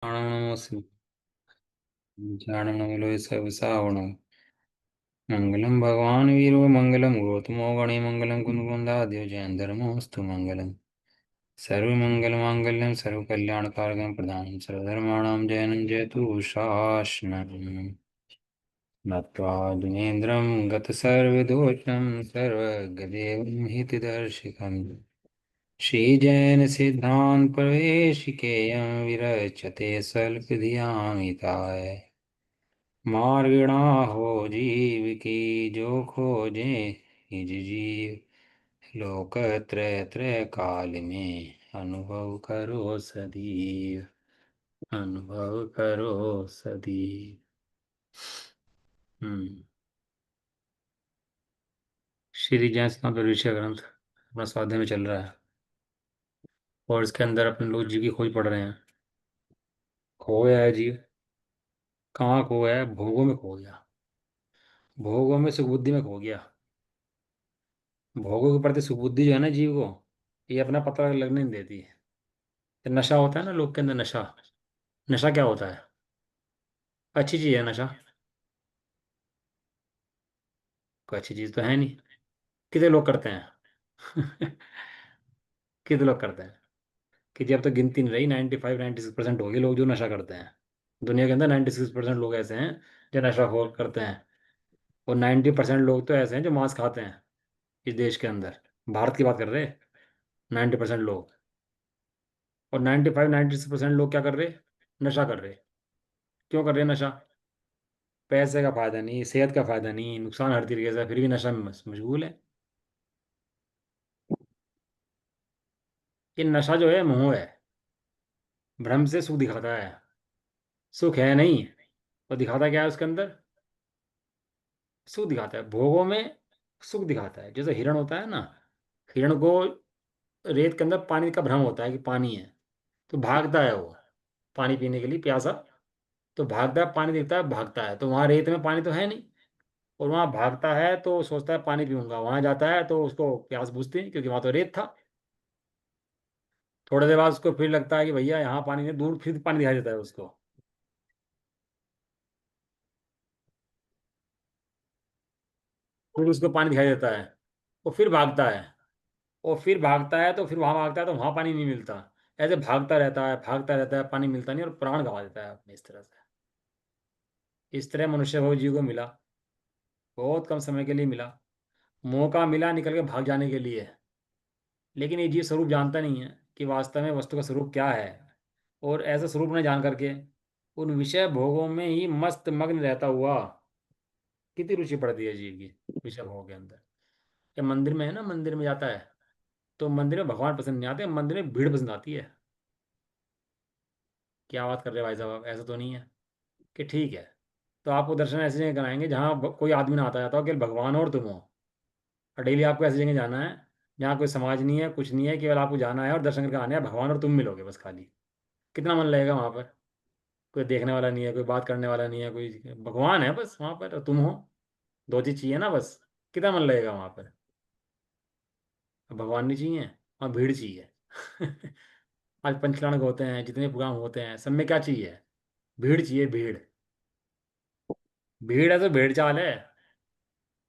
नमोऽस्तु ज्ञानमङ्गलो सवसावणं मङ्गलं भगवान् वीरो मङ्गलं गौतमो गणे मङ्गलं कुन्दकुन्दाद्यो जयन्तरमोऽस्तु मङ्गलं सर्वमङ्गलमाङ्गल्यं सर्वकल्याणकारकं प्रदानं सर्वधर्माणां जयनं जयतु शासनम् नत्वा दिनेन्द्रं गतसर्वदोषं सर्वगदेवं हितदर्शिकम् श्रीजैनसिद्धान्तप्रवेशिकेयं विरचते स्वल्पधियामिताय मार्गणाहो जीव की जो खोजे निज जीव लोकत्रय त्रय काल में अनुभव करो सदीव अनुभव करो सदीव। श्री जैन सिद्धांत ऋषि ग्रंथ अपना स्वाध्याय में चल रहा है और इसके अंदर अपने लोग जीव की खोज पढ़ रहे हैं। खो गया है जीव। कहाँ खो गया है? भोगों में खो गया। भोगों में सुखबुद्धि में खो गया। भोगों के प्रति सुखबुद्धि जो है ना जीव को, ये अपना पता लगने नहीं देती है। ये नशा होता है ना लोग के अंदर, नशा। नशा क्या होता है? अच्छी चीज है नशा? कोई अच्छी चीज तो है नहीं। कितने लोग करते हैं? कितने लोग करते हैं? कि जब तक गिनती नहीं रही, 95-96% हो गए लोग जो नशा करते हैं। दुनिया के अंदर 96% लोग ऐसे हैं जो नशाखोर करते हैं। और 90% लोग तो ऐसे हैं जो मांस खाते हैं इस देश के अंदर। भारत की बात कर रहे हैं। 90% लोग। और 95-96% लोग क्या कर रहे? नशा कर रहे। क्यों कर रहे हैं नशा? पैसे का फायदा नहीं, सेहत का फायदा नहीं, नुकसान हर तरीके से, फिर भी नशा में मशगूल है। ये नशा जो है मोह है। भ्रम से सुख दिखाता है। सुख है नहीं। और दिखाता क्या है उसके अंदर? सुख दिखाता है भोगों में। सुख दिखाता है। जैसे हिरण होता है ना, हिरण को रेत के अंदर पानी का भ्रम होता है कि पानी है, तो भागता है वो पानी पीने के लिए, प्यासा। तो भागता है, पानी दिखता है, भागता है, तो वहां रेत में पानी तो है नहीं। और वहां भागता है तो सोचता है पानी पीऊंगा, वहां जाता है तो उसको प्यास बुझती नहीं क्योंकि वहां तो रेत था। थोड़ी देर बाद उसको फिर लगता है कि भैया यहाँ पानी नहीं, दूर फिर पानी दिखाई देता है उसको। फिर उसको पानी दिखाई देता है। वो फिर भागता है। और फिर भागता है तो फिर वहां भागता है तो वहां पानी नहीं मिलता। ऐसे भागता रहता है, भागता रहता है, पानी मिलता नहीं और प्राण गंवा देता है अपने इस तरह से। इस तरह मनुष्य को, जीव को मिला, बहुत कम समय के लिए मिला। मौका मिला निकल के भाग जाने के लिए। लेकिन ये जीव स्वरूप जानता नहीं है कि वास्तव में वस्तु का स्वरूप क्या है। और ऐसा स्वरूप न जान करके उन विषय भोगों में ही मस्त मग्न रहता हुआ, कितनी रुचि पड़ती है जीव की विषय भोगों के अंदर। या मंदिर में है ना, मंदिर में जाता है तो मंदिर में भगवान पसंद नहीं आते, मंदिर में भीड़ पसंद आती है। क्या बात कर रहे हैं भाई साहब, ऐसा तो नहीं है। कि ठीक है, तो आपको दर्शन ऐसी जगह कराएंगे जहाँ कोई आदमी ना आता जाता हो, केवल भगवान और तुम हो। और डेली आपको ऐसी जगह जाना है जहाँ कोई समाज नहीं है, कुछ नहीं है, केवल आपको जाना है और दर्शन करके आना है, भगवान और तुम मिलोगे बस खाली। कितना मन लगेगा वहां पर? कोई देखने वाला नहीं है, कोई बात करने वाला नहीं है, कोई भगवान है बस वहां पर और तुम हो। दो चीज चाहिए ना बस। कितना मन लगेगा वहां पर? अब भगवान नहीं चाहिए, वहाँ भीड़ चाहिए। आज पंचलाणक होते हैं, जितने प्रोग्राम होते हैं, सब में क्या चाहिए? भीड़ चाहिए, भीड़। भीड़ है तो भेड़ चाल है।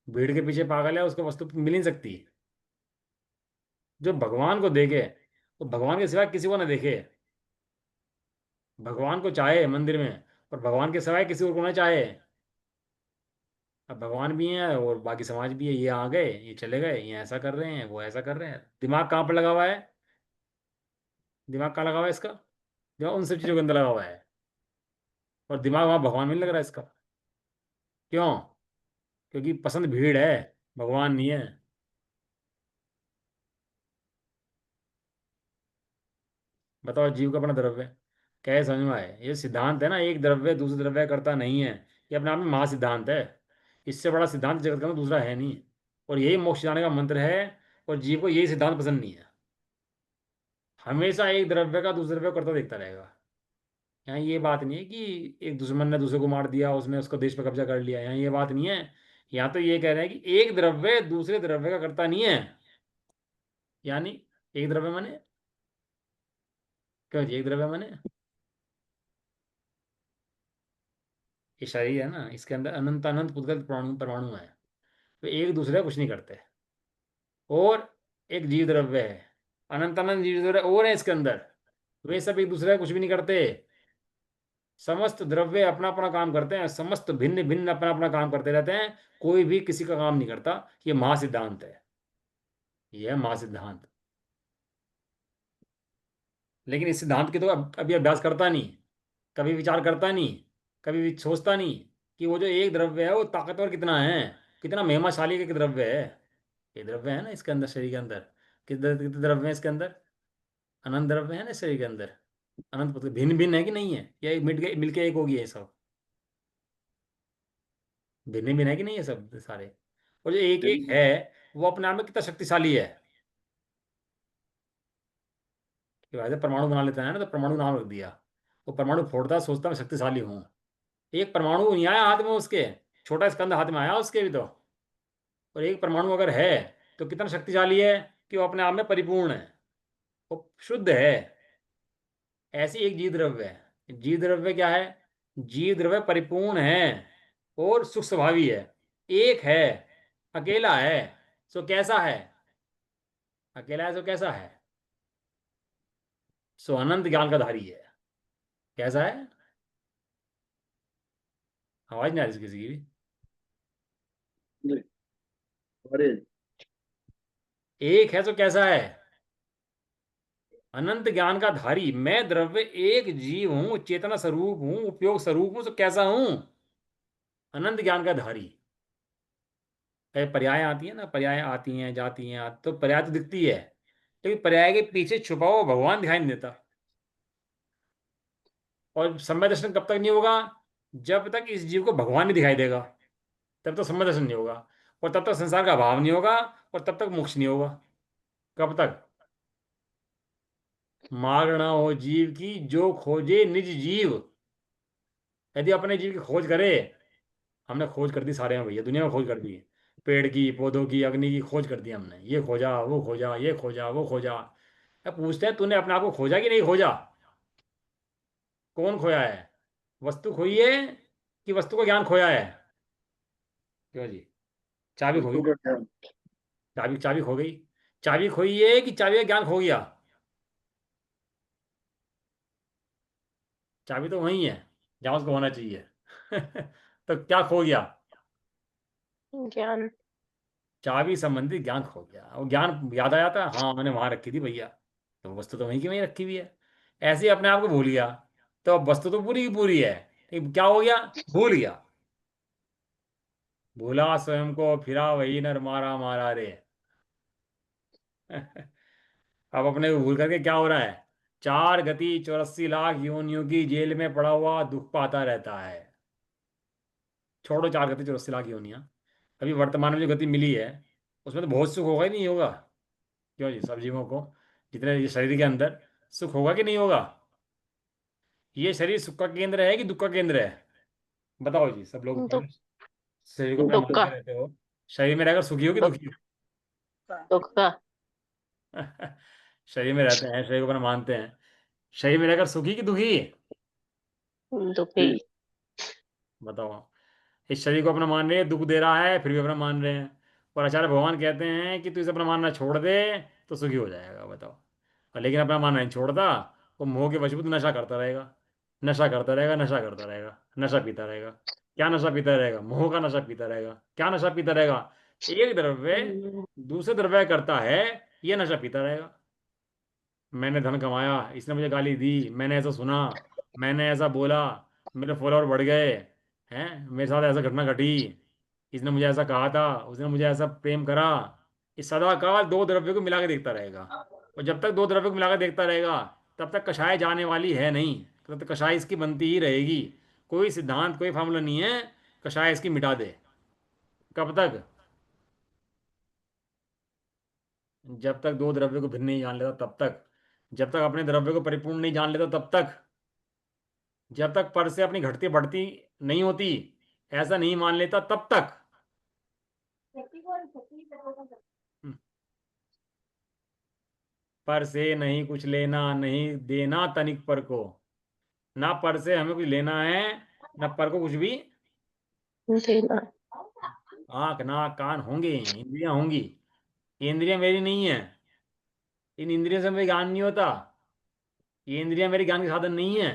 भीड़ के पीछे पागल है, उसको वस्तु मिल नहीं सकती। जो भगवान को देखे, वो भगवान के सिवा किसी को ना देखे। भगवान को चाहे मंदिर में, और भगवान के सिवाय किसी और को ना चाहे। अब भगवान भी हैं और बाकी समाज भी है, ये आ गए, ये चले गए, ये ऐसा कर रहे हैं, वो ऐसा कर रहे हैं। दिमाग कहाँ पर लगा हुआ है? दिमाग कहाँ लगा हुआ है इसका? दिमाग उन सब चीज़ों के अंदर लगा हुआ है। और दिमाग वहाँ भगवान में नहीं लग रहा है इसका। क्यों? क्योंकि पसंद भीड़ है, भगवान नहीं है। बताओ, जीव का अपना द्रव्य कैसे समझ में आए? ये सिद्धांत है ना, एक द्रव्य दूसरे द्रव्य करता नहीं है। ये अपने आप में महासिद्धांत है। इससे बड़ा सिद्धांत जगत का दूसरा है नहीं। और यही मोक्ष जाने का मंत्र है। और जीव को यही सिद्धांत पसंद नहीं है। हमेशा एक द्रव्य का दूसरे द्रव्य करता देखता रहेगा। यहाँ ये बात नहीं है कि एक दुश्मन ने दूसरे को मार दिया, उसने उसको देश पर कब्जा कर लिया, यहाँ ये बात नहीं है। यहाँ तो ये कह रहे हैं कि एक द्रव्य दूसरे द्रव्य का करता नहीं है। यानी एक द्रव्य माने, क्या होती है एक द्रव्य माने? ये शरीर है ना, इसके अंदर अनंत अनंत पुद्गल परमाणु परमाणु है। तो एक दूसरे का कुछ नहीं करते। और एक जीव द्रव्य है, अनंत अनंत जीव द्रव्य और है इसके अंदर, वे सब एक दूसरे का कुछ भी नहीं करते। समस्त द्रव्य अपना अपना काम करते हैं, समस्त भिन्न भिन्न अपना अपना काम करते रहते हैं। कोई भी किसी का काम नहीं करता। ये महासिद्धांत है। ये है महासिद्धांत। लेकिन इस सिद्धांत की तो अभी अभ्यास करता नहीं, कभी विचार करता नहीं, कभी भी सोचता नहीं कि वो जो एक द्रव्य है वो ताकतवर कितना है, कितना महिमाशाली एक द्रव्य है। ये द्रव्य है ना इसके अंदर, शरीर के अंदर। कितने द्रव्य है इसके अंदर? अनंत द्रव्य है ना शरीर के अंदर। अनंत मतलब भिन्न भिन्न है कि नहीं है, या एक मिट के मिलके एक होगी ये सब? भिन्न भिन्न है कि नहीं है सब सारे? और जो एक एक है, वो अपने आप में कितना शक्तिशाली है। कि वैसे परमाणु बना लेता है ना, तो परमाणु नाम रख दिया। वो परमाणु फोड़ता है, सोचता मैं शक्तिशाली हूँ। एक परमाणु नहीं आया हाथ में उसके, छोटा स्कंद हाथ में आया उसके भी तो। और एक परमाणु अगर है तो कितना शक्तिशाली है, कि वो अपने आप में परिपूर्ण है, वो शुद्ध है। ऐसी एक जीव द्रव्य है। जीव द्रव्य क्या है? जीव द्रव्य परिपूर्ण है और सुख स्वभावी है। एक है, अकेला है, सो कैसा है? अकेला है सो कैसा है? सो अनंत ज्ञान का धारी है। कैसा है? आवाज नहीं आ रही किसी की भी। नहीं, अरे एक है तो कैसा है? अनंत ज्ञान का धारी। मैं द्रव्य एक जीव हूं, चेतना स्वरूप हूं, उपयोग स्वरूप हूं, तो कैसा हूं? अनंत ज्ञान का धारी। कई पर्याय आती है ना, पर्याय आती हैं जाती हैं, तो पर्याय तो दिखती है, लेकिन पर्याय के पीछे छुपा हुआ भगवान दिखाई नहीं देता। और समय दर्शन कब तक नहीं होगा? जब तक इस जीव को भगवान नहीं दिखाई देगा, तब तक समय दर्शन नहीं होगा। और तब तक संसार का अभाव नहीं होगा, और तब तक मोक्ष नहीं होगा। कब तक? मार ना हो जीव की जो खोजे निज जीव। यदि अपने जीव की खोज करे, हमने खोज कर दी सारे में भैया, दुनिया में खोज कर दी। पेड़ की, पौधों की, अग्नि की खोज कर दी हमने। ये खोजा, वो खोजा, ये खोजा, वो खोजा। अब पूछते हैं तूने अपने आप को खोजा कि नहीं खोजा? कौन खोया है? वस्तु खोई है कि वस्तु का ज्ञान खोया है? क्यों जी? चाबी खो गई। वस्तु का क्या? चाबी चाबी खो गई। चाबी खोई है कि चाबी का ज्ञान खो गया? चाबी तो वही है जहां उसको होना चाहिए। तो क्या खो गया? ज्ञान। चाबी संबंधी ज्ञान खो गया। वो ज्ञान याद आया था, हाँ मैंने वहां रखी थी भैया। तो वस्तु तो वहीं की वहीं रखी हुई है। ऐसे ही अपने आप को भूल गया, तो अब वस्तु तो पूरी की पूरी है, लेकिन क्या हो गया? भूल गया। भूला स्वयं को फिरा वही नर मारा मारा रे। अब अपने को भूल करके क्या हो रहा है? 4 गति 84 लाख योनियों की जेल में पड़ा हुआ दुख पाता रहता है। छोड़ो 4 गति 84 लाख योनियां, अभी वर्तमान में जो गति मिली है, उसमें तो बहुत सुख होगा ही नहीं होगा? क्यों जी? सब जीवों को, जितने ये शरीर के अंदर, सुख होगा कि नहीं होगा? ये शरीर सुख का केंद्र है कि दुख का केंद्र है? बताओ जी सब लोग दुख। पहले। शरीर को क्या दुख का। मानते रहते हो? शरीर में रहकर सुखी हो कि दुख। दुखी दुख का। हो? शरीर में रहते हैं, शरीर को अपना मानते हैं। शरीर में रहकर सुखी कि दुखी? दुखी। बताओ। इस शरीर को अपना मान रहे हैं, दुख दे रहा है, फिर भी अपना मान रहे हैं। और आचार्य भगवान कहते हैं कि तू इसे अपना मानना छोड़ दे तो सुखी हो जाएगा। बताओ। और लेकिन अपना मानना नहीं छोड़ता, वो मोह के वशीभूत नशा करता रहेगा, नशा करता रहेगा, नशा करता रहेगा, नशा पीता रहेगा। क्या नशा पीता रहेगा? मोह का नशा पीता रहेगा। क्या नशा पीता रहेगा? एक द्रव्य दूसरे द्रव्य करता है, ये नशा पीता रहेगा। मैंने धन कमाया, इसने मुझे गाली दी, मैंने ऐसा सुना, मैंने ऐसा बोला, मेरे फॉलोअर बढ़ गए हैं, मेरे साथ ऐसा घटना घटी, इसने मुझे ऐसा कहा था, उसने मुझे ऐसा प्रेम करा। इस सदा काल दो द्रव्य को मिला के देखता रहेगा। और जब तक दो द्रव्य को मिला के देखता रहेगा, तब तक कषाय जाने वाली है नहीं। तब तक कषाय इसकी बनती ही रहेगी। कोई सिद्धांत, कोई फार्मूला नहीं है कषाय इसकी मिटा दे। कब तक? जब तक दो द्रव्य को भिन्न नहीं जान लेता तब तक। जब तक अपने द्रव्य को परिपूर्ण नहीं जान लेता तब तक। जब तक पर से अपनी घटती बढ़ती नहीं होती, ऐसा नहीं मान लेता तब तक। हम्म, पर से नहीं कुछ लेना, नहीं देना तनिक पर को। ना पर से हमें कुछ लेना है, ना पर को कुछ भी देना। आंख नाक कान होंगे, इंद्रियां होंगी। ये इंद्रियां मेरी नहीं है, इन इंद्रियों से मेरे ज्ञान नहीं होता। ये इंद्रियां मेरे ज्ञान के साधन नहीं है।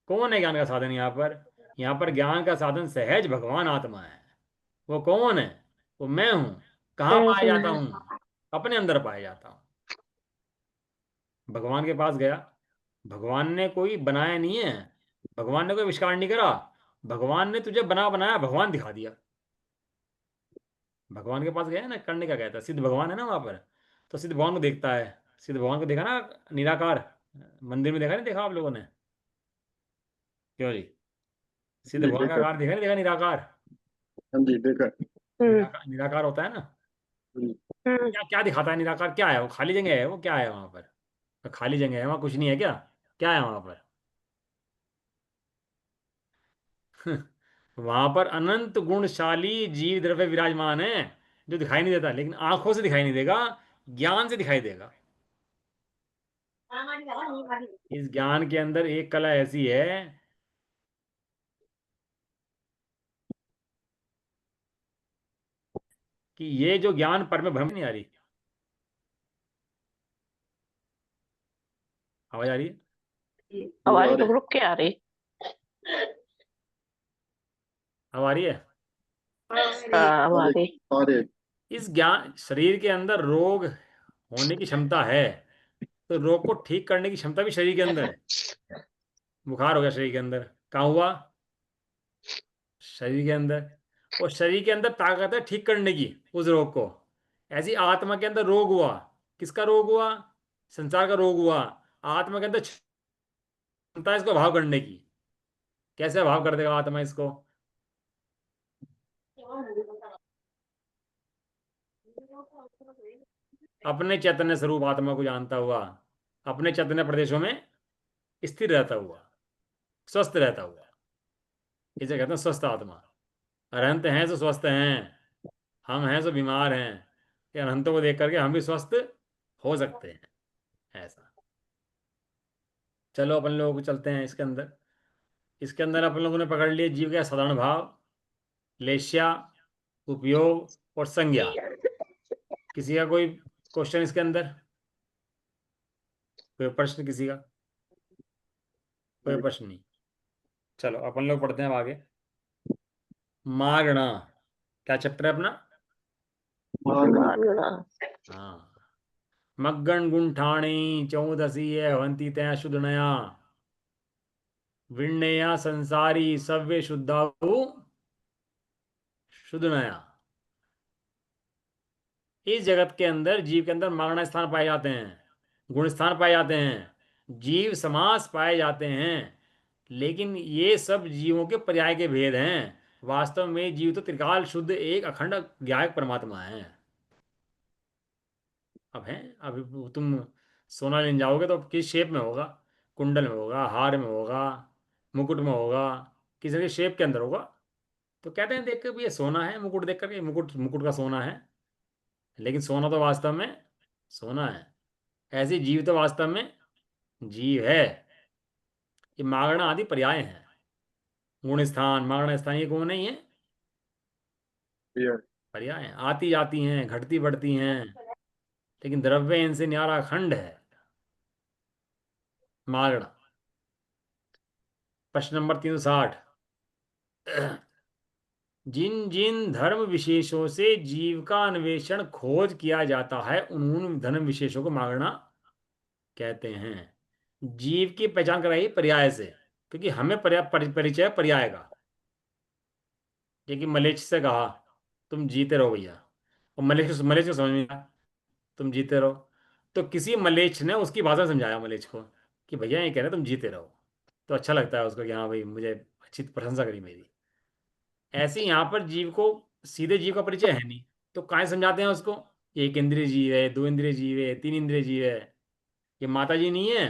कौन है ज्ञान का साधन यहाँ पर? यहाँ पर ज्ञान का साधन सहज भगवान आत्मा है। वो कौन है? वो मैं हूं। कहाँ पाया जाता हम्म। हूँ? अपने अंदर पाया जाता हूँ। भगवान के पास गया, भगवान ने कोई बनाया नहीं है, भगवान ने कोई आविष्कार नहीं करा। भगवान ने तुझे बना बनाया भगवान दिखा दिया। भगवान के पास गया ना, करने क्या कहता है? सिद्ध भगवान है ना वहां पर, तो सिद्ध भगवान को देखता है। सिद्ध भगवान को देखा ना, निराकार मंदिर में देखा नहीं, देखा आप लोगों ने? क्यों जी? सिद्ध जी भगवान का देखा। आकार देखा नहीं, देखा निराकार? हाँ जी देखा। हम्म। निराकार निराकार होता है ना। हम्म, हम्म। क्या क्या दिखाता है निराकार? क्या है वो? खाली जगह है वो? क्या है वहां पर? तो खाली जगह है, वहां कुछ नहीं है क्या? क्या है वहां पर? वहां पर अनंत गुणशाली जीव द्रव्य विराजमान है, जो दिखाई नहीं देता, लेकिन आंखों से दिखाई नहीं देगा, ज्ञान से दिखाई देगा। इस ज्ञान के अंदर एक कला ऐसी है कि ये जो ज्ञान पर में भ्रम नहीं आ रही। आवाज आ रही है? जी आ आवाज रहे। रुक रुक के आ रही। अब आ रही है? हाँ, अब आ आ रहे। गई। आ रहे। इस ज्ञान शरीर के अंदर रोग होने की क्षमता है, तो रोग को ठीक करने की क्षमता भी शरीर के अंदर है। बुखार हो गया शरीर के अंदर, कहाँ हुआ? शरीर के अंदर। और शरीर के अंदर ताकत है ठीक करने की उस रोग को। ऐसी आत्मा के अंदर रोग हुआ। किसका रोग हुआ? संसार का रोग हुआ। आत्मा के अंदर क्षमता है इसको अभाव करने की। कैसे अभाव कर देगा आत्मा इसको? अपने चैतन्य स्वरूप आत्मा को जानता हुआ, अपने चैतन्य प्रदेशों में स्थिर रहता हुआ, स्वस्थ रहता हुआ, इसे कहते हैं स्वस्थ आत्मा। अरहंत हैं तो स्वस्थ हैं, हम हैं तो बीमार हैं। ये अनंतों को देख करके हम भी स्वस्थ हो सकते हैं, ऐसा। चलो अपन लोग चलते हैं इसके अंदर। इसके अंदर अपन लोगों ने पकड़ लिए जीव का साधारण भाव, लेश्या, उपयोग और संज्ञा। किसी का कोई क्वेश्चन इसके अंदर? कोई प्रश्न किसी का? कोई प्रश्न नहीं। चलो अपन लोग पढ़ते हैं अब आगे। मागणा, क्या चैप्टर है अपना? मारना। मानना। हाँ। मग्गण गुंठाणी चौदसी हवंती तय शुद्धनया, विण्णया संसारी सव्य शुद्धाहु शुद्धनया। इस जगत के अंदर जीव के अंदर मागना स्थान पाए जाते हैं, गुण स्थान पाए जाते हैं, जीव समास पाए जाते हैं। लेकिन ये सब जीवों के पर्याय के भेद हैं। वास्तव में जीव तो त्रिकाल शुद्ध एक अखंड ज्ञायक परमात्मा है। अब है, अभी तुम सोना लेने जाओगे तो किस शेप में होगा? कुंडल में होगा, हार में होगा, मुकुट में होगा, किसी के शेप के अंदर होगा। तो कहते हैं देख कर भी ये सोना है, मुकुट देख करके मुकुट मुकुट का सोना है, लेकिन सोना तो वास्तव में सोना है। ऐसे जीव तो वास्तव में जीव है। ये मागणा आदि पर्याय हैं। गुण स्थान, मागणा स्थान, ये गुण नहीं है, ये पर्याय हैं। आती जाती हैं, घटती बढ़ती हैं, लेकिन द्रव्य इनसे न्यारा अखंड है। मागणा। प्रश्न नंबर 360। जिन जिन धर्म विशेषों से जीव का अन्वेषण खोज किया जाता है, उन धर्म विशेषों को मागणा कहते हैं। जीव की पहचान कराई पर्याय से, क्योंकि हमें परिचय पर्याय का। ये कि मलेच्छ से कहा तुम जीते रहो भैया, और मलेच्छ को समझ में आया तुम जीते रहो, तो किसी मलेच्छ ने उसकी भाषा में समझाया मलेच्छ को कि भैया ये कह रहे हैं तुम जीते रहो। तो अच्छा लगता है उसको कि हाँ भाई मुझे अच्छी प्रशंसा करी मेरी। ऐसे यहाँ पर जीव को सीधे जीव का परिचय है नहीं, तो काहे समझाते हैं उसको? ये एक इंद्रिय जीव है, दो इंद्रिय जीव है, तीन इंद्रिय जीव है। ये माता जी नहीं है,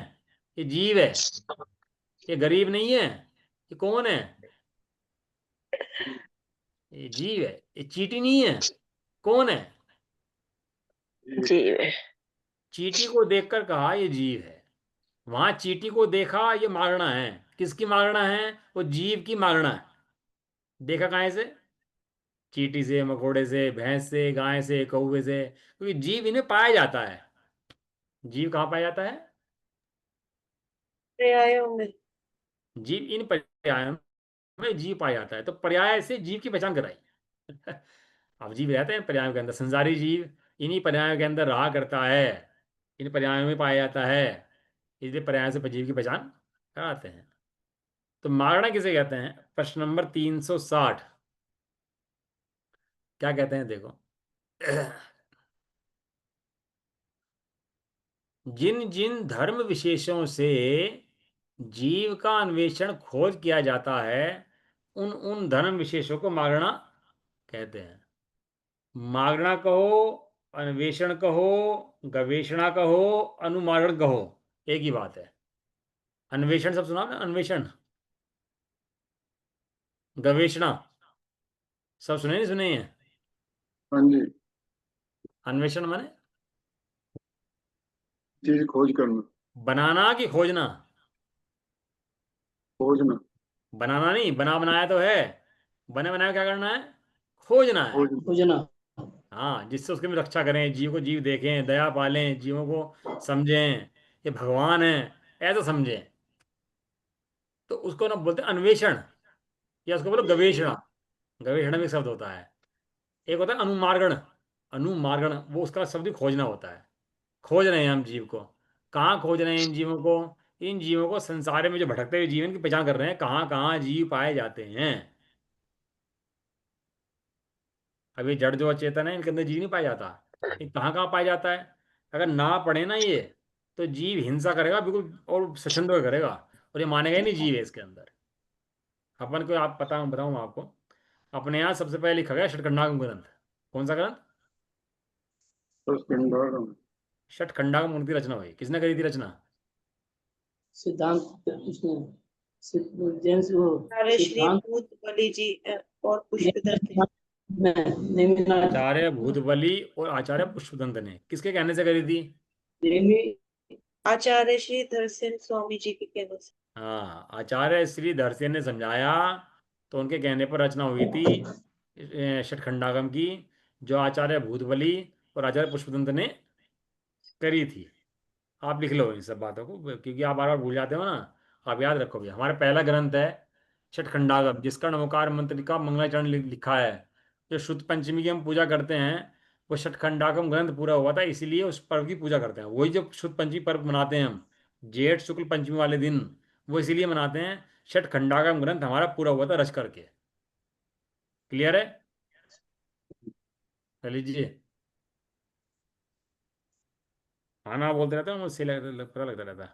ये जीव है। ये गरीब नहीं है, ये कौन है? ये जीव है। ये चीटी नहीं है, कौन है? जीव है। चीटी को देखकर कहा ये जीव है। वहां चीटी को देखा ये मारना है। किसकी मारना है? वो जीव की मारना है। देखा कहाँ से? चींटी से, मकोड़े से, भैंस से, गाय से, कौवे से, क्योंकि जीव इन्हें पाया जाता है। जीव कहाँ पाया जाता है? पर्यायों में। जीव इन पर्यायों में जीव पाया जाता है, तो पर्याय से जीव की पहचान कराई। अब जीव रहते हैं पर्यायों के अंदर, संसारी जीव इन्हीं पर्यायों के अंदर रहा करता है, इन पर्यायों में पाया जाता है, इसलिए पर्याय से जीव की पहचान कराते हैं। तो मागना किसे कहते हैं? प्रश्न नंबर 360 क्या कहते हैं देखो। जिन जिन धर्म विशेषों से जीव का अन्वेषण खोज किया जाता है, उन उन धर्म विशेषों को मागना कहते हैं। मागना कहो, अन्वेषण कहो, गवेषणा कहो, अनुमागण कहो, एक ही बात है। अन्वेषण सब सुना ना? अन्वेषण, गवेषणा सब सुने नहीं सुने हैं? हाँ जी। अन्वेषण माने चीज खोज करना। बनाना कि खोजना? खोजना। बनाना नहीं, बना बनाया तो है, बने बनाया क्या करना है? खोजना है। खोजना। खोजना। हाँ, जिससे उसकी भी रक्षा करें, जीव को जीव देखें, दया पालें, जीवों को समझें, ये भगवान है ऐसा समझें, तो उसको ना बोलते हैं अन्वेषण, या उसको बोलो गवेषणा। गवेषणा में एक शब्द होता है, एक होता है अनुमार्गण। अनुमार्गण वो उसका शब्द ही खोजना होता है। खोज रहे हैं हम जीव को, कहाँ खोज रहे हैं इन जीवों को? इन जीवों को संसार में जो भटकते हुए जीवन की पहचान कर रहे हैं, कहाँ कहाँ जीव पाए जाते हैं। अभी जड़ जो अचेतन है, इनके अंदर जीव नहीं पाया जाता, ये कहाँ कहाँ पाया जाता है? अगर ना पढ़े ना ये, तो जीव हिंसा करेगा बिल्कुल, और स्वच्छंद होकर करेगा, और ये मानेगा ही नहीं जीव है इसके अंदर। अपन को आप पता बताऊँ आपको, अपने यहाँ सबसे पहले लिखा गया षटखंडागम ग्रंथ। कौन सा ग्रंथ? तो सिंगार। षटखंडागम ग्रंथ की रचना हुई, किसने करी थी रचना? सिद्धांत उसने जेम्स वो सारे श्री सिद्धांत भूत बलि जी और पुष्पदत्त ने। में नेमिनाथ आचार्य भूतबली और आचार्य पुष्पदंत ने किसके कहने से करी थी? नेमि आचार्य श्री धरसेन स्वामी जी के कहने से। हाँ, आचार्य श्री धरसेन ने समझाया, तो उनके कहने पर रचना हुई थी षटखंडागम की, जो आचार्य भूतबली और आचार्य पुष्पदंत ने करी थी। आप लिख लो इन सब बातों को, क्योंकि आप बार बार भूल जाते हो ना। आप याद रखोगे, हमारा पहला ग्रंथ है षटखंडागम, जिसका नमोकार मंत्र का मंगलाचरण लिखा है। जो शुद्ध पंचमी की हम पूजा करते हैं, वो षटखंडागम ग्रंथ पूरा हुआ था, इसीलिए उस पर्व की पूजा करते हैं। वही जो शुद्ध पंचमी पर्व मनाते हैं हम, जेठ शुक्ल पंचमी वाले दिन, वो इसीलिए मनाते हैं। षटखंडागम ग्रंथ हमारा पूरा हुआ था रच करके। क्लियर है? कर लीजिए। हाँ ना बोलते रहते हो, मुझसे पता लगता रहता है।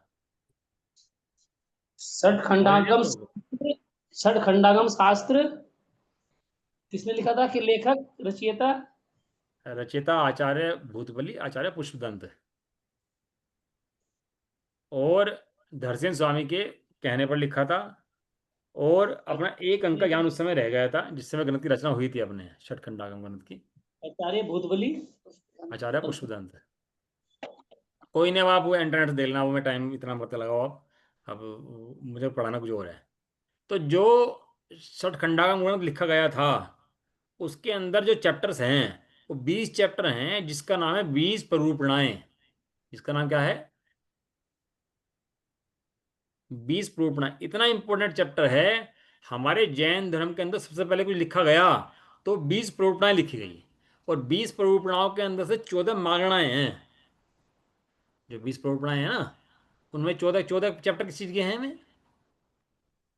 समझ नहीं षटखंडागम आता उसको? षटखंडागम शास्त्र किसने लिखा था कि लेखक रचयिता? रचयिता आचार्य भूतबली, आचार्य पुष्पदंत, और धरसेन स्वामी के कहने पर लिखा था। और अपना एक अंक का ज्ञान उस समय रह गया था जिस समय ग्रंथ की रचना हुई थी अपने षटखंडागम ग्रंथ की। आचार्य भूतबली। आचार्य पुष्पदंत। कोई नहीं, अब आप वो इंटरनेट से देख लेना, वो मैं टाइम इतना मत लगाओ आप। अब मुझे पढ़ाना कुछ और है। तो जो षटखंडागम ग्रंथ लिखा गया था, उसके अंदर जो चैप्टर्स हैं, वो 20 चैप्टर हैं, जिसका नाम है 20 प्ररूपणाएं। जिसका नाम क्या है? 20 प्ररूपणाएं। इतना इंपॉर्टेंट चैप्टर है। हमारे जैन धर्म के अंदर सबसे पहले कुछ लिखा गया तो 20 प्ररूपणाएं लिखी गई, और 20 प्ररूपणाओं के अंदर से 14 मागणाएं हैं। जो 20 प्ररूपणाएं हैं ना, उनमें 14 14 चैप्टर किस चीज़ के हैं हमें?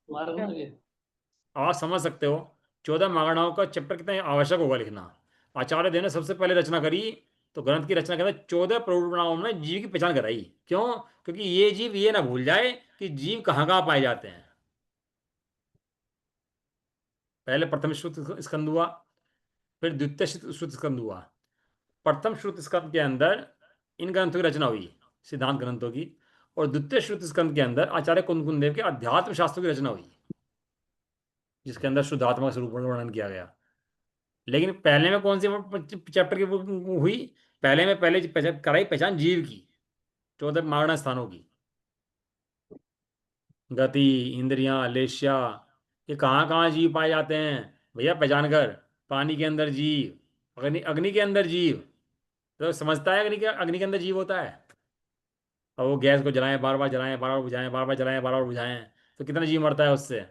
तुम्हारा हो गया। आप समझ सकते हो 14 मागणाओं का चैप्टर कितना आवश्यक होगा लिखना। आचार्य देव ने सबसे पहले रचना करी, तो ग्रंथ की रचना के अंदर 14 प्ररूपणाओं में जीव की पहचान कराई। क्यों? क्योंकि ये जीव ये ना भूल जाए कि जीव कहाँ कहाँ पाए जाते हैं। पहले प्रथम श्रुत स्कंद हुआ, फिर द्वितीय श्रुत स्कंद हुआ। प्रथम श्रुत स्कंद के अंदर इन ग्रंथों की रचना हुई, सिद्धांत ग्रंथों की। और द्वितीय श्रुत स्कंद के अंदर आचार्य कुंद देव के अध्यात्म शास्त्रों की रचना हुई, जिसके अंदर शुद्धात्मा स्वरूप का वर्णन किया गया। लेकिन पहले में कौन सी चैप्टर की हुई? पहले में पहले कराई पहचान जीव की, 14 मारणा स्थानों की। गति, इंद्रियां, लेश्या, ये कहाँ कहाँ जीव पाए जाते हैं, भैया पहचान कर, पानी के अंदर जीव, अग्नि अग्नि के अंदर जीव। तो समझता है अग्नि के अंदर जीव होता है। और वो गैस को जलाएं, बार बार जलाएं, बार बार बुझाएं, बार बार जलाएं, बार बार बुझाएं, तो कितना जीव मरता है उससे।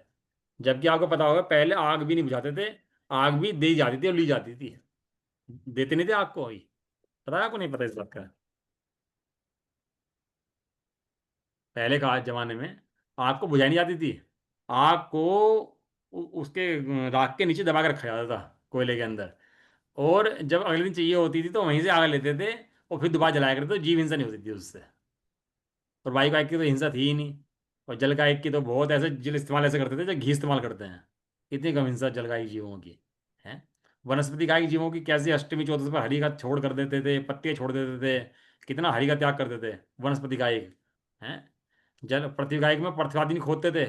जबकि आपको पता होगा पहले आग भी नहीं बुझाते थे, आग भी दी जाती थी और ली जाती थी। देते नहीं थे आग को ही। पता है आपको, नहीं पता इस बात का? पहले का जमाने में आग को बुझाई नहीं जाती थी। आग को उसके राख के नीचे दबा के रखा जाता था, कोयले के अंदर। और जब अगले दिन चाहिए होती थी तो वहीं से आग लेते थे और फिर दोबारा जलाया करते, तो जीव हिंसा नहीं होती थी उससे। और वायु का एक की तो हिंसा थी ही नहीं। और जल का एक की तो बहुत ऐसे जल इस्तेमाल ऐसे करते थे जो घी इस्तेमाल करते हैं। इतनी कम हिंसा जल का एक जीवों की है। वनस्पति का एक जीवों की कैसे अष्टमी चौदस पर हरि का छोड़ कर देते थे, पत्ते छोड़ देते थे, कितना हरि का त्याग करते थे वनस्पति का एक है। जल पृथ्वी का एक में पृथ्वी आदि नहीं खोदते थे।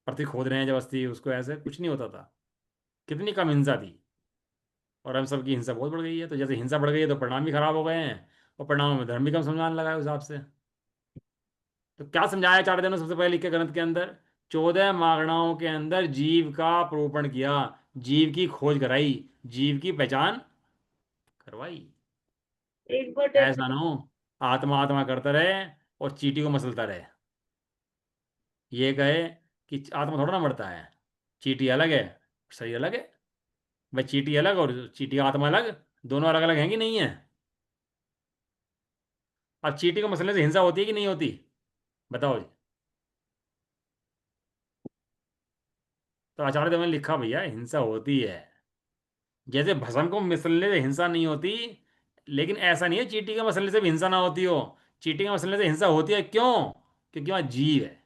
पृथ्वी खोद रहे हैं जब अस्थि, उसको ऐसे कुछ नहीं होता था। कितनी कम हिंसा थी। और हम सबकी हिंसा बहुत बढ़ गई है। तो जैसे हिंसा बढ़ गई है तो परिणाम भी खराब हो गए हैं, और परिणाम में धर्म भी कम समझाने लगा है उस हिसाब से। तो क्या समझाया चार दिनों सबसे पहले लिखे ग्रंथ के अंदर? 14 मागणाओं के अंदर जीव का प्रोपण किया, जीव की खोज कराई, जीव की पहचान करवाई। एक बार ऐसा ना हो आत्मा आत्मा करता रहे और चींटी को मसलता रहे। ये कहे कि आत्मा थोड़ा ना मरता है, चींटी अलग है, शरीर अलग है। भाई चींटी अलग और चींटी का आत्मा अलग, दोनों अलग अलग हैं कि नहीं है? अब चींटी को मसलने से हिंसा होती है कि नहीं होती? बताओ जी। तो आचार्य देव ने लिखा भैया हिंसा होती है। जैसे भस्म को मसलने से हिंसा नहीं होती, लेकिन ऐसा नहीं है चींटी के मसलने से भी हिंसा ना होती हो। चींटी के मसलने से हिंसा होती है, क्यों? क्योंकि वहां जीव है।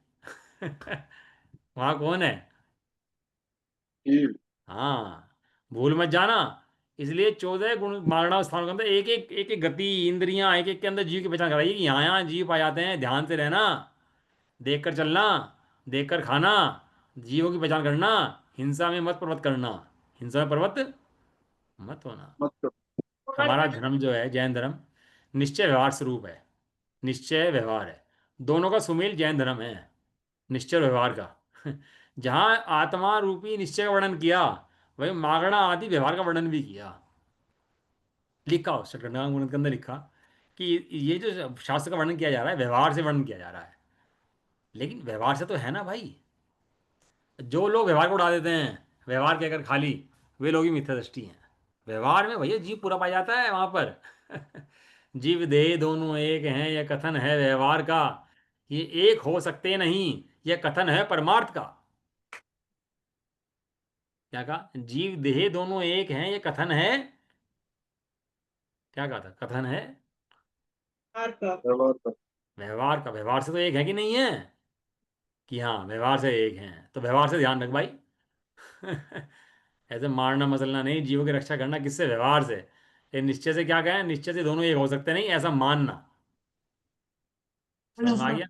वहां कौन है? जीव। हाँ, भूल मत जाना। इसलिए 14 गुण मारना स्थानों के अंदर एक एक एक एक गति इंद्रियां एक एक के अंदर जीव की पहचान कराइए कि यहाँ यहाँ जीव पाए जाते हैं, ध्यान से रहना, देख कर चलना, देख कर खाना, जीवों की पहचान करना। हिंसा में मत प्रवृत्त करना, हिंसा में प्रवृत्त मत होना। मत करो। और हमारा धर्म जो है जैन धर्म, निश्चय व्यवहार स्वरूप है। निश्चय व्यवहार है, दोनों का सुमेल जैन धर्म है, निश्चय और व्यवहार का। जहाँ आत्मा रूपी निश्चय का वर्णन किया, वही मागणा आदि व्यवहार का वर्णन भी किया। लिखा हो शतरंगांग वर्णन के अंदर लिखा कि ये जो शास्त्र का वर्णन किया जा रहा है व्यवहार से वर्णन किया जा रहा है। लेकिन व्यवहार से तो है ना भाई। जो लोग व्यवहार को उड़ा देते हैं, व्यवहार कहकर खाली, वे लोग ही मिथ्या दृष्टि हैं। व्यवहार में भैया जीव पूरा पाया जाता है वहां पर। जीव देह दोनों एक हैं, यह कथन है व्यवहार का। ये एक हो सकते नहीं, यह कथन है परमार्थ का। क्या कहा? जीव देह दोनों एक हैं, यह कथन है। क्या कहा था? कथन है बाहर का व्यवहार का। व्यवहार का। व्यवहार से तो एक है कि नहीं है? कि हाँ व्यवहार से एक हैं, तो व्यवहार से ध्यान रख भाई। ऐसे मारना मसलना नहीं, जीवों की रक्षा करना किससे? व्यवहार से। ये निश्चय से क्या कहें? निश्चय से दोनों एक हो सकते नहीं, ऐसा मानना। समझ में आ गया?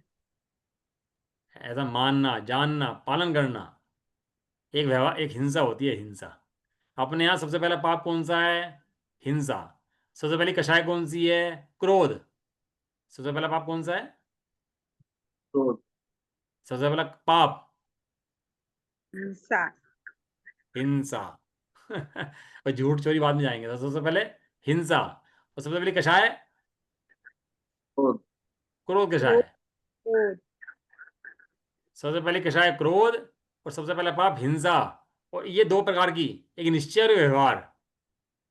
ऐसा मानना, जानना, पालन करना। एक व्यवहार, एक हिंसा होती है, हिंसा। अपने यहाँ सबसे पहला पाप कौन सा है? हिंसा। सबसे पहली कषाय कौन सी है? क्रोध। सबसे पहला पाप कौन सा है? क्रोध। सबसे पहला पाप हिंसा हिंसा। और झूठ चोरी बाद में जाएंगे, तो सबसे पहले हिंसा। और सबसे पहली कषाय क्रोध। क्रोध कषाय। क्रोध क्रोध सबसे पहली कषाय क्रोध, और सबसे पहला पाप हिंसा। और ये दो प्रकार की, एक निश्चय और व्यवहार।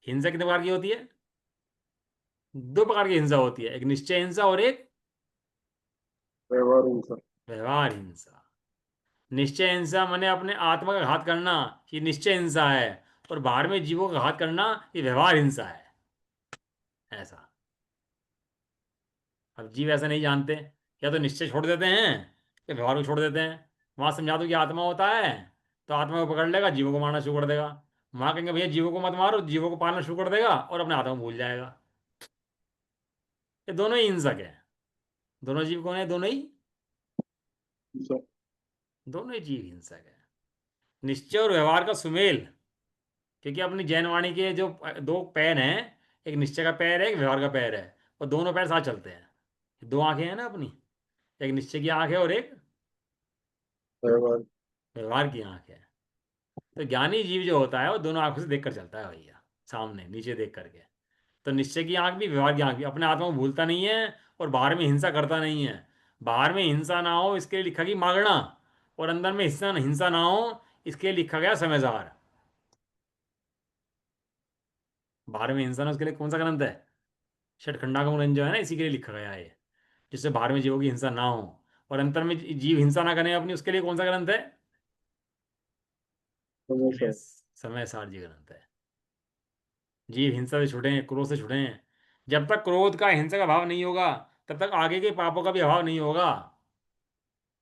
हिंसा कितने प्रकार की होती है? दो प्रकार की हिंसा होती है, एक निश्चय हिंसा और एक व्यवहार हिंसा। व्यवहार हिंसा। निश्चय हिंसा माने अपने आत्मा का घात करना, ये निश्चय हिंसा है। और बाहर में जीवों का घात करना, ये व्यवहार हिंसा है। ऐसा। अब जीव ऐसा नहीं जानते, या तो निश्चय छोड़ देते हैं या व्यवहार को छोड़ देते हैं। वहां समझा दो कि आत्मा होता है, तो आत्मा को पकड़ लेगा, जीवों को मारना शुरू कर देगा। वहां कहेंगे भैया जीवों को मत मारो, जीवों को पालना शुरू कर देगा और अपने आत्मा को भूल जाएगा। ये दोनों ही हिंसक है। दोनों जीव कौन है? दोनों ही, हिंसा। दोनों ही जीव हिंसक है। निश्चय और व्यवहार का सुमेल। क्योंकि अपनी जैन वाणी के जो दो पैर हैं, एक निश्चय का पैर है, एक व्यवहार का पैर है, और दोनों पैर साथ चलते हैं। दो आंखें हैं ना अपनी, एक निश्चय की आंख है और एक व्यवहार। व्यवहार की आंख है। तो ज्ञानी जीव जो होता है वो दोनों आंखों से देख कर चलता है भैया, सामने नीचे देख करके। तो निश्चय की आंख भी, व्यवहार की आंख भी, अपने आत्मा को भूलता नहीं है और बाहर में हिंसा करता नहीं है। बाहर में हिंसा ना हो इसके लिए लिखा कि मागना, और अंदर में हिंसा हिंसा ना हो इसके लिए लिखा गया समझदार। बाहर में हिंसा ना हो उसके लिए कौन सा ग्रंथ है? षटखंडागम ग्रंथ जो है ना, इसी के लिए लिखा गया है ये, जिससे बाहर में जीवों की हिंसा ना हो और अंतर में जीव हिंसा ना करें अपनी, उसके लिए कौन सा ग्रंथ है? समय उसके लिए सार। समय सार जी ग्रंथ है। जीव हिंसा से छुटें, क्रोध से छुटें। जब तक क्रोध का, हिंसा का भाव नहीं होगा तब तक आगे के पापों का भी अभाव नहीं होगा,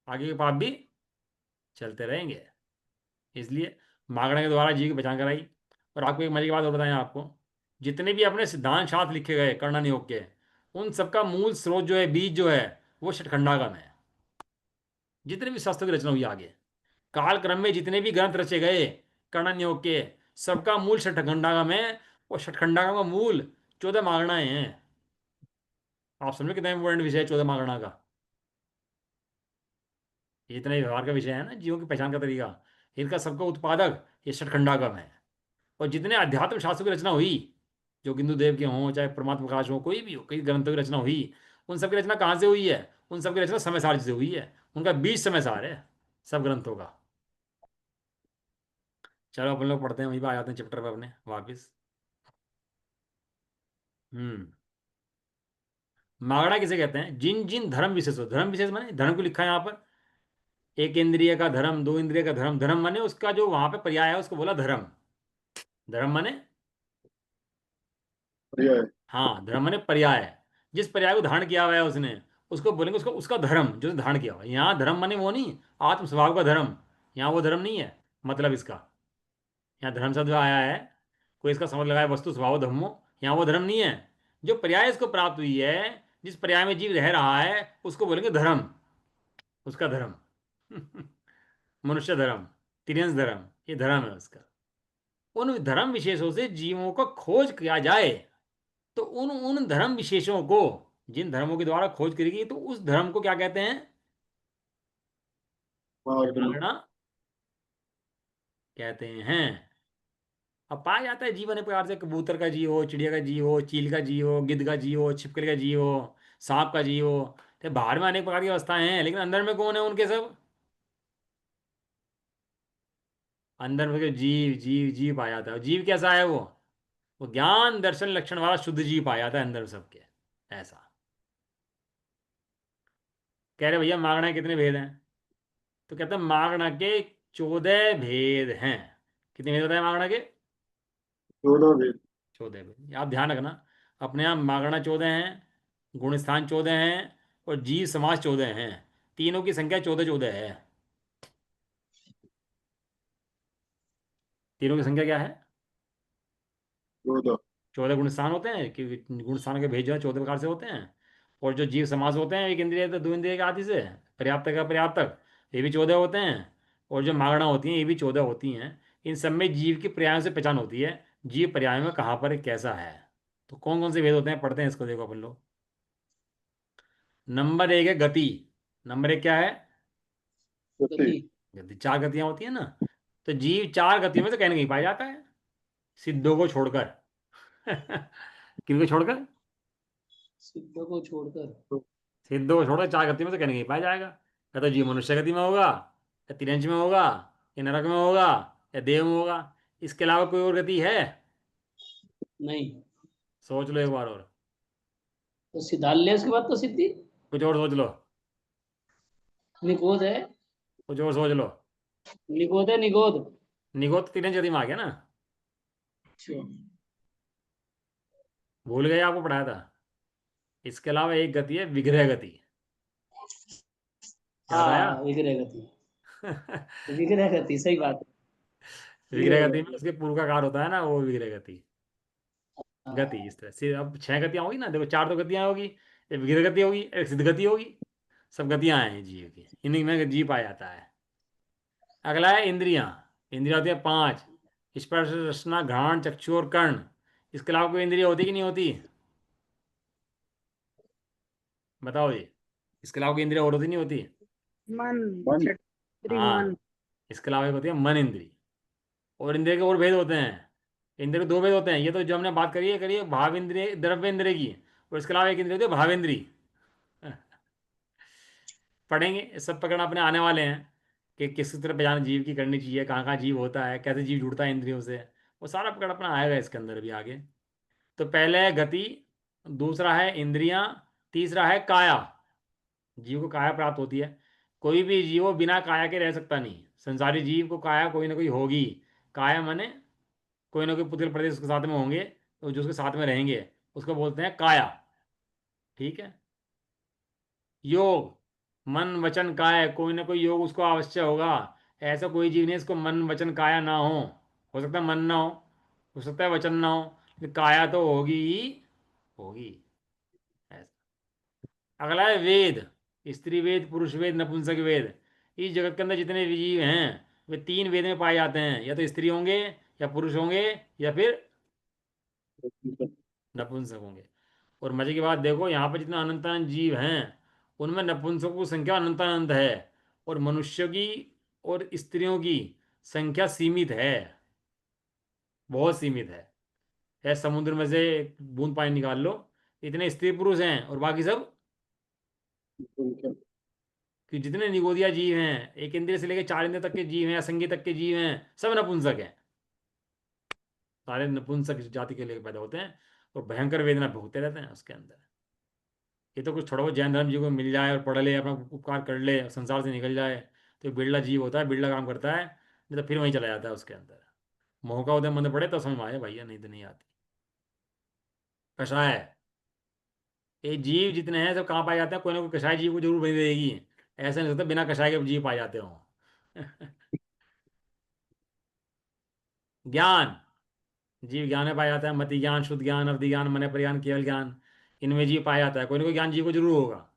आगे के पाप भी चलते रहेंगे। इसलिए मागणे के द्वारा जीव की पहचान कराई। और आपको एक मजे की बात और बताएं आपको, जितने भी अपने सिद्धांत शास्त्र लिखे गए कर्णन योग के, उन सबका मूल स्रोत जो है, बीज जो है, वो षटखंडागम है। जितने भी शास्त्रों की रचना हुई आगे काल क्रम में, जितने भी ग्रंथ रचे गए कर्णन योग के, सबका मूल षटखंडागम है। और षटखंडागम का मूल 14 मागणाएं हैं। आप समझो कितना इंपॉर्टेंट विषय है 14 मागणा का। ये इतना ही व्यवहार का विषय है ना, जीवों की पहचान का तरीका। इनका सबका उत्पादक ये षटखंडागम है। और जितने अध्यात्म शास्त्रों की रचना हुई, जो बिंदु देव के हों चाहे परमात्मा प्रकाश हो, कोई भी हो, कई ग्रंथों की रचना हुई, उन सब की रचना कहाँ से हुई है? उन सब की रचना समय सार से हुई है। उनका बीज समय सार है सब ग्रंथों का। चलो अपन लोग पढ़ते हैं, वहीं पर आ जाते हैं चैप्टर पर अपने वापिस। हम्म। मागणा किसे कहते हैं? जिन जिन धर्म विशेष हो, धर्म विशेष माने धर्म को लिखा है यहाँ पर, एक इंद्रिय का धर्म, दो इंद्रिय का धर्म। धर्म माने उसका जो वहां पे पर्याय है उसको बोला धर्म। धर्म माने, बढ़िया है। हाँ धर्म माने पर्याय है। जिस पर्याय को धारण किया हुआ है उसने, उसको बोलेंगे उसको उसका धर्म जो उसने धारण किया हुआ है। यहाँ धर्म माने वो नहीं आत्म स्वभाव का धर्म, यहाँ वो धर्म नहीं है। मतलब इसका यहाँ धर्म शब्द आया है, कोई इसका समझ लगाया वस्तु स्वभाव धर्मो, यहाँ वो धर्म नहीं है। जो पर्याय इसको प्राप्त हुई है, जिस पर्याय में जीव रह रहा है, उसको बोलेंगे धर्म, उसका धर्म। मनुष्य धर्म, तिर्यंस धर्म, ये धर्म है उसका। उन धर्म विशेषों से जीवों का खोज किया जाए, तो उन उन धर्म विशेषों को, जिन धर्मों के द्वारा खोज करेगी, तो उस धर्म को क्या कहते हैं? मागना। मागणा कहते हैं। अब पाया जाता है जीव अनेक प्रकार से, कबूतर का जी हो, चिड़िया का जी हो, चील का जी हो, गिद्ध का जी हो, छिपकली का जी हो, सांप का जी हो। तो बाहर में अनेक प्रकार की अवस्थाएं हैं, लेकिन अंदर में कौन है उनके सब? अंदर में जो जीव जीव जीव पाया जाता है। जीव कैसा है वो ज्ञान दर्शन लक्षण वाला शुद्ध जीव पाया जाता है अंदर सबके। ऐसा कह रहे भैया मागणा के कितने भेद हैं? तो कहते हैं मागणा के 14 भेद हैं। कितने भेद बताए मागणा के? 14 भेद। 14 भेद। आप ध्यान रखना, अपने यहाँ मागणा 14 हैं, गुण स्थान 14 हैं, और जीव समाज 14 हैं। तीनों की संख्या 14 है। तीनों की संख्या क्या है? 14। 14 गुण स्थान होते हैं, कि गुण स्थान के भेद जो है 14 प्रकार से होते हैं। और जो जीव समास होते हैं, एक इंद्रिय तो दो इंद्रिय के आदि से, पर्याप्त का पर्याप्तक, ये भी 14 होते हैं। और जो मागणा होती हैं ये भी 14 होती हैं। इन सब में जीव की पर्यायों से पहचान होती है, जीव पर्याय में कहाँ पर कैसा है। तो कौन कौन से भेद होते हैं पढ़ते हैं इसको, देखो अपन लोग। नंबर 1 है गति। नंबर 1 क्या है? गति। गति। गति। 4 गतियां होती है ना। तो जीव 4 गतियों में से कहीं ना कहीं पाया जाता है, सिद्धों को छोड़कर। किनको छोड़कर? सिद्धों को छोड़कर। सिद्धों को छोड़कर 4 गतियों में से कहीं ना कहीं पाया जाएगा। या तो जीव मनुष्य गति में होगा, या तिरंज में होगा, या नरक में होगा, या देव में होगा। इसके अलावा कोई और गति है? नहीं। सोच लो एक बार और, तो सिद्धालय उसके बाद तो सिद्धि। कुछ और सोच लो, निगोद है। कुछ और सोच लो। निगोद है, निगोद। निगोद तो तिरंज गति में आ गया ना। अच्छा। भूल गए, आपको पढ़ाया था। इसके अलावा एक गति है विग्रह गति। याद आया? हाँ, विग्रह गति। विग्रह गति, सही बात है। विग्रह विग्रह गति में गति। उसके पूर्व का कार होता है ना, वो विग्रह गति। गति हाँ। इस तरह से अब 6 गतियां होगी ना, देखो 4 तो गतियां होगी, एक विग्रह गति होगी, एक सिद्ध गति होगी। सब गतियां हैं जीव की, इन्हीं में जीव पाया जाता है। अगला है इंद्रियां। इंद्रिया होती है 5, स्पर्श रसना घ्राण चक्षु और कर्ण। इसके अलावा कोई इंद्रिय होती कि नहीं होती? बताओ जी। इसके अलावा कोई इंद्रिय और होती नहीं होती? मन, मन। छठी मन। हाँ, इसके अलावा एक होती है मन इंद्री। और इंद्रिय के और भेद होते हैं। इंद्रिय के दो भेद होते हैं। ये तो जो हमने बात करिए भाव इंद्रिय द्रव्य इंद्रिय की। और इसके अलावा एक इंद्रिय होती है भावेंद्री। पढ़ेंगे, ये सब पकड़ना अपने आने वाले हैं कि किस तरह पहचान जीव की करनी चाहिए, कहाँ कहाँ जीव होता है, कैसे जीव जुड़ता है इंद्रियों से। वो सारा पकड़ अपना आएगा इसके अंदर भी आगे। तो पहले है गति, दूसरा है इंद्रियां, तीसरा है काया। जीव को काया प्राप्त होती है। कोई भी जीव हो बिना काया के रह सकता नहीं। संसारी जीव को काया कोई ना कोई होगी। काया माने कोई ना कोई पुतल प्रदेश उसके साथ में होंगे, तो जो उसके साथ में रहेंगे उसको बोलते हैं काया। ठीक है। योग, मन वचन काया, कोई ना कोई योग उसको अवश्य होगा। ऐसा कोई जीव नहीं इसको मन वचन काया ना हो सकता है मन ना हो सकता है वचन ना हो, लेकिन काया तो होगी ही होगी। ऐसा। अगला है वेद, स्त्री वेद, पुरुष वेद, नपुंसक वेद। इस जगत के अंदर जितने भी जीव हैं वे तीन वेद में पाए जाते हैं, या तो स्त्री होंगे, या पुरुष होंगे, या फिर नपुंसक होंगे। और मजे की बात देखो, यहाँ पर जितने अनंत अनंत जीव हैं उनमें नपुंसकों की संख्या अनंत अनंत है, और मनुष्यों की और स्त्रियों की संख्या सीमित है, बहुत सीमित है समुद्र में से एक बूंद पानी निकाल लो, इतने स्त्री पुरुष हैं, और बाकी सब कि जितने निगोदिया जीव हैं, एक इंद्रिय से लेकर चार इंद्रिय तक के जीव हैं, असंज्ञ तक के जीव हैं, सब नपुंसक हैं। सारे नपुंसक जाति के लिए पैदा होते हैं, और भयंकर वेदना भोगते रहते हैं उसके अंदर। ये तो कुछ थोड़ा बहुत जैन धर्म जी को मिल जाए और पढ़ ले, अपना उपकार कर ले और संसार से निकल जाए, तो ये बिरला जीव होता है, बिरला काम करता है, नहीं तो फिर वहीं चला जाता है उसके अंदर। मोह का उदय मन पड़े तो समझ में आए भैया, नहीं तो नहीं आती। कषाय, ये जीव जितने हैं सब कहाँ पाए जाते हैं, कोई ना कोई कषाय जीव को जरूर बनी रहेगी। ऐसा नहीं सकता बिना कषाय के जीव पाए जाते हों। ज्ञान, जीव ज्ञान में पाया जाता है। मति ज्ञान, शुद्ध ज्ञान, अवधि ज्ञान, मन परिज्ञान, केवल ज्ञान, इनमें जीव पाया जाता है। कोई ना कोई ज्ञान जीव को जरूर होगा।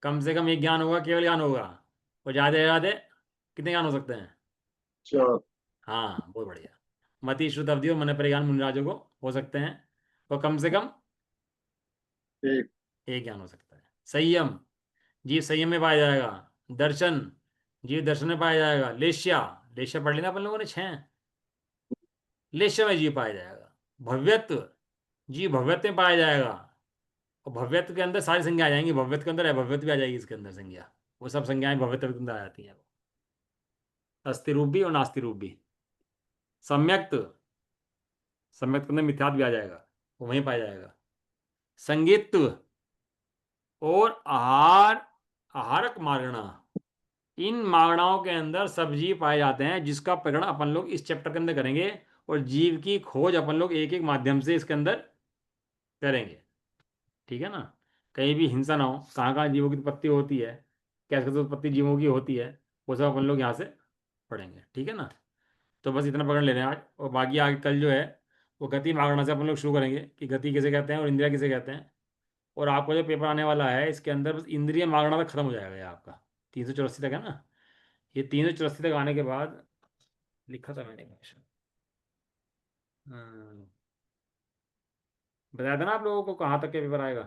कम से कम एक ज्ञान होगा, केवल ज्ञान होगा। और ज़्यादा से ज़्यादा कितने ज्ञान हो सकते हैं? चार। हाँ, बहुत बढ़िया। मति, शुद्ध, अवधि और मन परिज्ञान मुनिराजों को हो सकते हैं। और कम से कम एक। एक ज्ञान हो सकता है। संयम, जीव संयम में पाया जाएगा। दर्शन, जीव दर्शन में पाया जाएगा। लेश्या, लेश्या पढ़ लेना अपन लोगों ने, छह लेश्या में जीव पाया जाएगा। भव्यत्व, जीव भव्यत्व में पाया जाएगा। और भव्यत्व के अंदर सारी संज्ञा आ जाएंगी, भव्यत्व के अंदर है भव्यत्व भी आ जाएगी इसके अंदर संज्ञा। वो सब संज्ञाएं भव्यत्व के अंदर आ जाती हैं। अस्थि रूप भी और नास्ति रूप भी। सम्यक्त, सम्यक्त के अंदर मिथ्यात्व भी आ जाएगा, वो वहीं पाया जाएगा। संगीत्व और आहार, आहारक मागणा, इन मागणाओं के अंदर सब जीव पाए जाते हैं, जिसका प्रकरण अपन लोग इस चैप्टर के अंदर करेंगे। और जीव की खोज अपन लोग एक एक माध्यम से इसके अंदर करेंगे। ठीक है ना। कहीं भी हिंसा ना हो, कहाँ कहाँ जीवों की उत्पत्ति होती है, कैसे कैसे उत्पत्ति जीवों की होती है, वो सब अपन लोग यहाँ से पढ़ेंगे। ठीक है ना। तो बस इतना पकड़ ले रहे हैं आज, और बाकी आगे कल जो है वो गति मागणा से अपन लोग शुरू करेंगे कि गति किसे कहते हैं और इंद्रिया किसे कहते हैं। और आपका जो पेपर आने वाला है इसके अंदर बस इंद्रिय मागणा तक खत्म हो जाएगा ये आपका। 384 तक है ना। ये 384 तक आने के बाद लिखा था मैंने क्वेश्चन, बताया था ना आप लोगों को कहाँ तक के पेपर आएगा।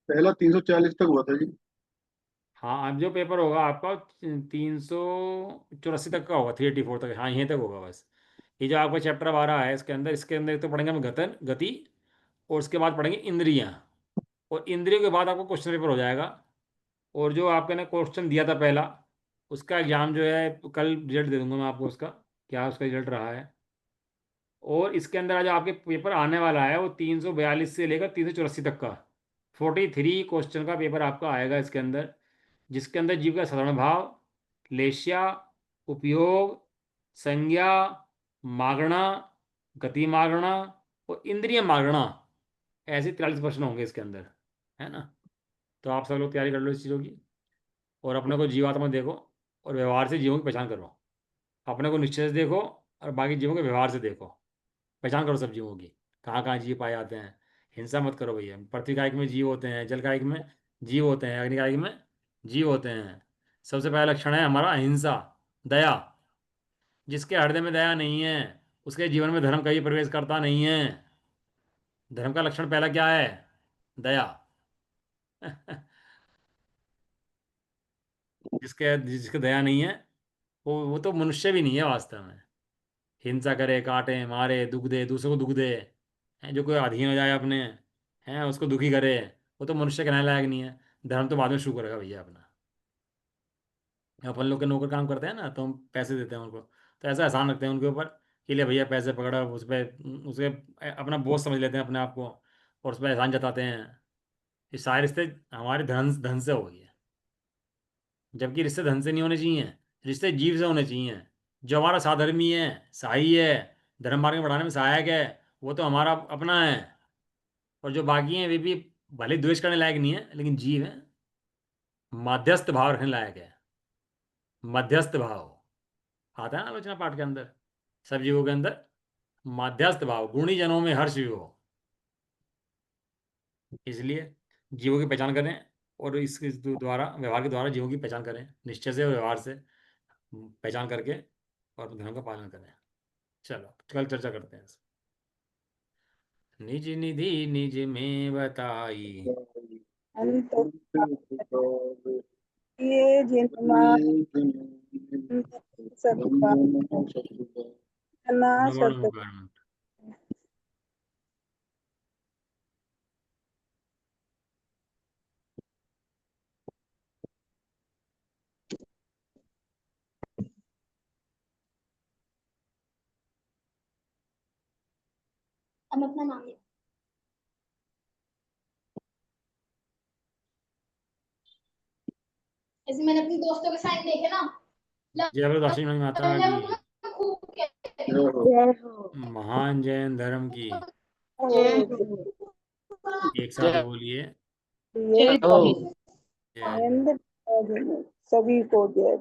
पहला 340 तक हुआ था जी। हाँ, अब जो पेपर होगा आपका 384 तक का होगा, 384 तक, हाँ यहीं तक होगा बस। ये जो आपका चैप्टर अब आ रहा है इसके अंदर तो पढ़ेंगे हम गतन गति, और उसके बाद पढ़ेंगे इंद्रियां। और इंद्रियों के बाद आपको क्वेश्चन पेपर हो जाएगा। और जो आपने ने क्वेश्चन दिया था पहला, उसका एग्जाम जो है कल रिजल्ट दे दूंगा मैं आपको उसका, क्या उसका रिजल्ट रहा है। और इसके अंदर आज आपके पेपर आने वाला है वो 342 से लेकर 384 तक का 43 क्वेश्चन का पेपर आपका आएगा इसके अंदर। जिसके अंदर जीव का साधारण भाव, लेश्या, उपयोग, संज्ञा, मागणा, गति मागणा और इंद्रिय मागणा, ऐसे 43 प्रश्न होंगे इसके अंदर, है ना। तो आप सब लोग तैयारी कर लो इस चीज़ों की। और अपने को जीवात्मा देखो, और व्यवहार से जीवों की पहचान करो। अपने को निश्चय से देखो, और बाकी जीवों के व्यवहार से देखो, पहचान करो सब जीवों की, कहाँ कहाँ जीव पाए जाते हैं। हिंसा मत करो भैया। पृथ्वी कायिक में जीव होते हैं, जल कायिक में जीव होते हैं, अग्नि कायिक में जीव होते हैं। सबसे पहला लक्षण है हमारा अहिंसा, दया। जिसके हृदय में दया नहीं है उसके जीवन में धर्म कभी प्रवेश करता नहीं है। धर्म का लक्षण पहला क्या है? दया। जिसके जिसके दया नहीं है वो तो मनुष्य भी नहीं है वास्तव में। हिंसा करे, काटे, मारे, दुख दे, दूसरों को दुख दे, हैं, जो कोई अधीन हो जाए अपने, हैं, उसको दुखी करे, वो तो मनुष्य कहने लायक नहीं है। धर्म तो बाद में शुरू करेगा भैया अपना। अपन लोग के नौकर काम करते हैं ना, तो हम पैसे देते हैं उनको, तो ऐसा एहसान रखते हैं उनके ऊपर कि ले भैया पैसे पकड़ा, उस पर उसके अपना बोझ समझ लेते हैं अपने आप को, और उस पर एहसान जताते हैं। ये सारे रिश्ते हमारे धन धन से हो गए हैं। जबकि रिश्ते धन से नहीं होने चाहिए, रिश्ते जीव से होने चाहिए। जो हमारा साधर्मी है, सहाई है, धर्म मार्ग में बढ़ाने में सहायक है, वो तो हमारा अपना है। और जो बाकी हैं वे भी भले द्वेष करने लायक नहीं है, लेकिन जीव है, मध्यस्थ भाव रखने लायक है। मध्यस्थ भाव आता है ना आलोचना पाठ के अंदर, सब जीवों के अंदर मध्यस्थ भाव, गुणी जनों में हर्ष भी हो। इसलिए जीवों की पहचान करें, और इसके द्वारा, व्यवहार के द्वारा जीवों की पहचान करें, निश्चय से और व्यवहार से पहचान करके, और धर्म का पालन करें। चलो कल चर्चा करते हैं। निज निधि निज में बताई, अंत ये जिनमा सदका ना नमन सद मुकारम। अब अपना नाम लिख। ऐसे मैंने अपने दोस्तों के साइन देखे ना, जय बोलो दक्षिण माता लवण्या की, को तो खूब कहते हैं। जय हो। महान जैन धर्म की। एक साथ बोलिए, ये जय। सभी को जय